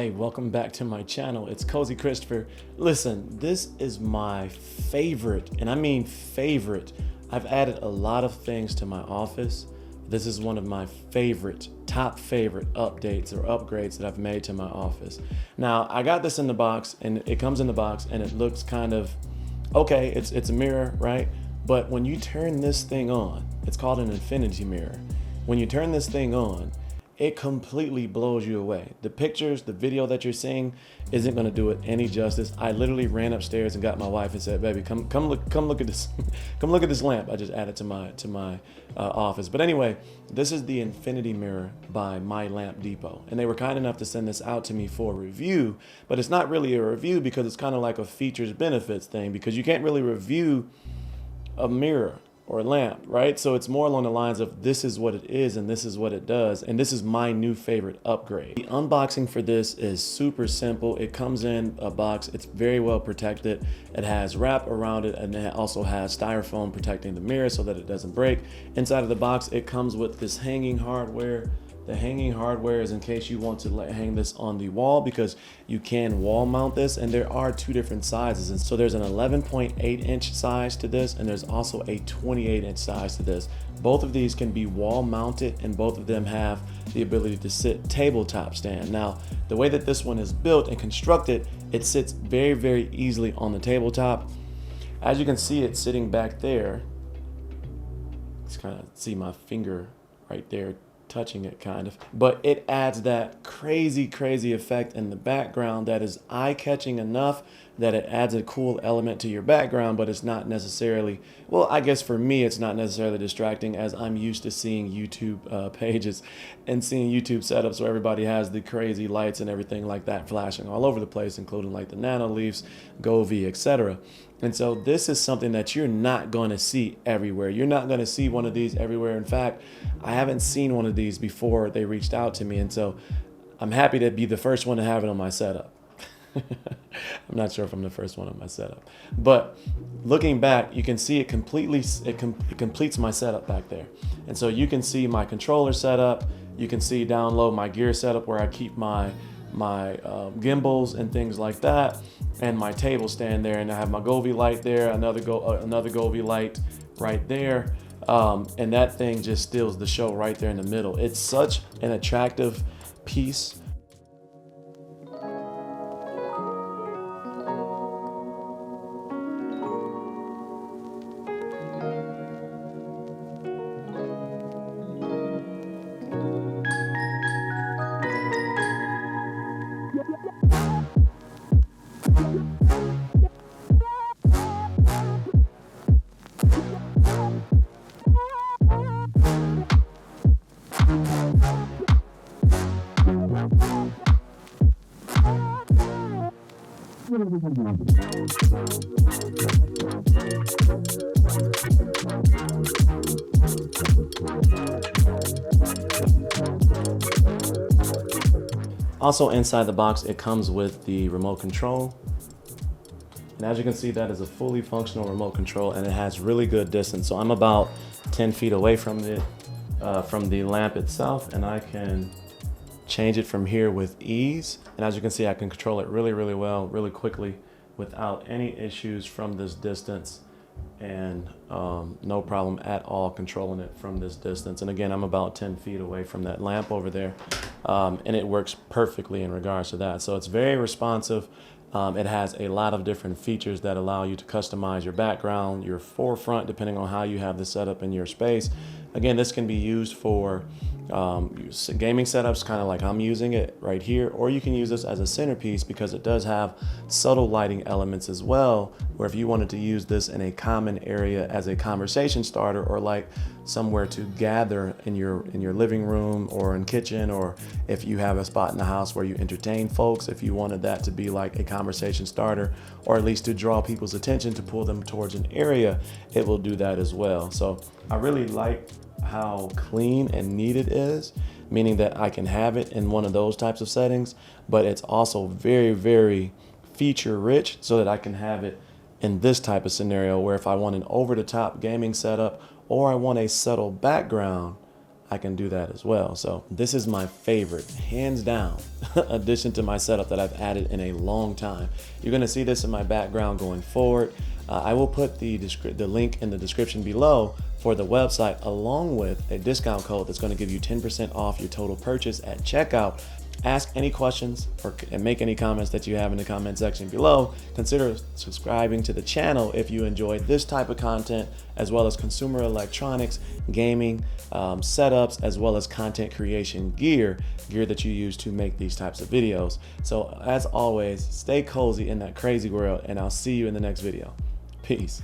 Hey, welcome back to my channel. It's CoZChristopher. Listen, this is my favorite, and I mean favorite. I've added a lot of things to my office. This is one of my top favorite updates or upgrades that I've made to my office. Now, I got this in the box, and it comes in the box, and it looks kind of, okay, it's a mirror, right? But when you turn this thing on, it's called an infinity mirror. When you turn this thing on, it completely blows you away. The pictures, the video that you're seeing isn't gonna do it any justice. I literally ran upstairs and got my wife and said, baby, come look at this, come look at this lamp. I just added to my office. But anyway, this is the infinity mirror by My Lamp Depot. And they were kind enough to send this out to me for review, but it's not really a review because it's kind of like a features benefits thing, because you can't really review a mirror or a lamp, right? So it's more along the lines of this is what it is and this is what it does, and this is my new favorite upgrade. The unboxing for this is super simple. It comes in a box, it's very well protected. It has wrap around it, and it also has styrofoam protecting the mirror so that it doesn't break. Inside of the box, it comes with this hanging hardware. The hanging hardware is in case you want to hang this on the wall, because you can wall mount this, and there are two different sizes. And so there's an 11.8 inch size to this, and there's also a 28 inch size to this. Both of these can be wall mounted, and both of them have the ability to sit tabletop stand. Now, the way that this one is built and constructed, it sits very, very easily on the tabletop. As you can see, it's sitting back there. Just kind of see my finger right there touching it, kind of, but it adds that crazy effect in the background that is eye-catching enough that it adds a cool element to your background, but it's not necessarily, well, I guess for me it's not necessarily distracting, as I'm used to seeing YouTube pages and seeing YouTube setups where everybody has the crazy lights and everything like that flashing all over the place, including like the nano leaves, Govee, etc. And so this is something that you're not going to see everywhere. You're not going to see one of these everywhere. In fact, I haven't seen one of these before they reached out to me. And so I'm happy to be the first one to have it on my setup. I'm not sure if I'm the first one on my setup, but looking back, you can see it completes my setup back there. And so you can see my controller setup. You can see down low my gear setup where I keep my gimbals and things like that, and my table stand there, and I have my Govee light there, another Govee light right there, and that thing just steals the show right there in the middle. It's such an attractive piece. Also inside the box, it comes with the remote control. And as you can see, that is a fully functional remote control, and it has really good distance. So I'm about 10 feet away from the lamp itself, and I can change it from here with ease. And as you can see, I can control it really well, really quickly, without any issues from this distance, and no problem at all controlling it from this distance. And again, I'm about 10 feet away from that lamp over there, and it works perfectly in regards to that. So it's very responsive. It has a lot of different features that allow you to customize your background, your forefront, depending on how you have this set up in your space. Again, this can be used for gaming setups, kind of like I'm using it right here, or you can use this as a centerpiece because it does have subtle lighting elements as well, where if you wanted to use this in a common area as a conversation starter, or like somewhere to gather in your living room or in kitchen, or if you have a spot in the house where you entertain folks, if you wanted that to be like a conversation starter, or at least to draw people's attention to pull them towards an area, it will do that as well. So I really like how clean and neat it is, meaning that I can have it in one of those types of settings, but it's also very feature rich, so that I can have it in this type of scenario where if I want an over-the-top gaming setup, or I want a subtle background, I can do that as well. So this is my favorite, hands down, addition to my setup that I've added in a long time. You're gonna see this in my background going forward. I will put the link in the description below for the website, along with a discount code that's gonna give you 10% off your total purchase at checkout. Ask any questions and make any comments that you have in the comment section below. Consider subscribing to the channel if you enjoyed this type of content, as well as consumer electronics, gaming, setups, as well as content creation gear that you use to make these types of videos. So as always, stay cozy in that crazy world, and I'll see you in the next video. Peace.